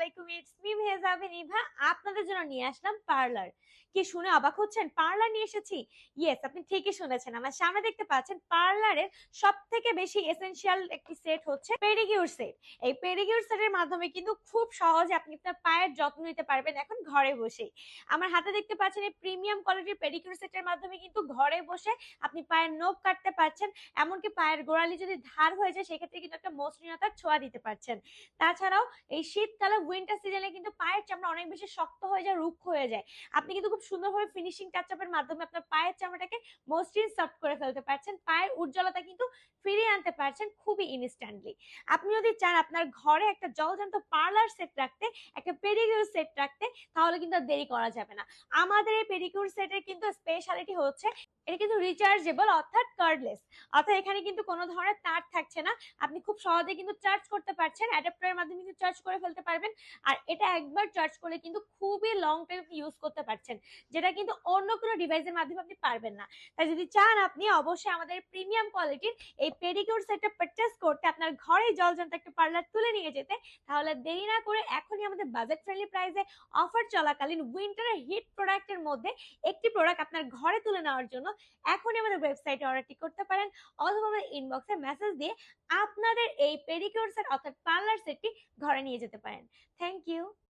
আলাইকুম, it's me Mehjabin Eva. আপনাদের জন্য নিয়ে আসলাম পার্লার। কি শুনে অবাক হচ্ছেন? পার্লার নিয়ে এসেছি? ইয়েস, আপনি ঠিকই শুনেছেন। আমার সামনে দেখতে পাচ্ছেন পার্লারের সবথেকে বেশি এসেনশিয়াল একটি সেট হচ্ছে পেডিকিউর সেট। এই পেডিকিউর সেটের মাধ্যমে কিন্তু খুব সহজে আপনি আপনার পায়ের যত্ন নিতে পারবেন এখন ঘরে বসেই। আমার হাতে দেখতে পাচ্ছেন এই প্রিমিয়াম কোয়ালিটির পেডিকিউর সেটের মাধ্যমে কিন্তু ঘরে বসে আপনি পায়ের নখ কাটতে পারছেন, এমনকি পায়ের গোড়ালি যদি ধার হয়ে যায় সেক্ষেত্রে কিন্তু একটা মসৃণতার ছোঁয়া দিতে পারছেন। তাছাড়াও এই শীতকালে উইন্টার সিজনে কিন্তু পায়ের চামড়া অনেক বেশি শক্ত হয়ে যায়, রুক্ষ হয়ে যায়। আপনি কিন্তু খুব সুন্দরভাবে ফিনিশিং টাচ আপের মাধ্যমে আপনার পায়ের চামড়াটাকে মসৃণ সফট করে ফেলতে পারছেন, পায়ের উজ্জ্বলতা কিন্তু ফিরিয়ে আনতে পারছেন খুবই ইনস্ট্যান্টলি। আপনি যদি চান আপনার ঘরে একটা জলজান্ত পার্লার সেট রাখতে, একটা পেডিকিউর সেট রাখতে, তাহলে কিন্তু আর দেরি করা যাবে না। আমাদের এই পেডিকিউর সেটের কিন্তু স্পেশালিটি হচ্ছে এটা কিন্তু রিচার্জেবল অর্থাৎ কার্ডলেস, অর্থাৎ এখানে কিন্তু কোনো ধরনের তার থাকছে না। আপনি খুব সহজে কিন্তু চার্জ করতে পারছেন, অ্যাডাপ্টারের মাধ্যমে কিন্তু চার্জ করে ফেলতে পারবেন। আর এটা একবার চার্জ করলে কিন্তু খুবই লং টাইম ইউজ করতে পারছেন, যেটা কিন্তু অন্য কোনো ডিভাইসের মাধ্যমে আপনি পারবেন না। তাই যদি চান আপনি অবশ্যই আমাদের প্রিমিয়াম কোয়ালিটির এই পেডিকিউর সেটটা পারচেজ করতে, আপনার ঘরে জলজান্ত একটা পার্লার তুলে নিয়ে যেতে, তাহলে দেরি না করে এখনই আমাদের বাজেট ফ্রেন্ডলি প্রাইসে অফার চলাকালীন উইন্টারের হিট প্রোডাক্টের মধ্যে একটি প্রোডাক্ট আপনার ঘরে তুলে নেওয়ার জন্য এখনই আমাদের ওয়েবসাইটে অর্ডারটি করতে পারেন, অথবা আমাদের ইনবক্সে মেসেজ দিয়ে আপনাদের এই পেডিকিউর সেট অর্থাৎ পার্লার সেটটি ঘরে নিয়ে যেতে পারেন। Thank you.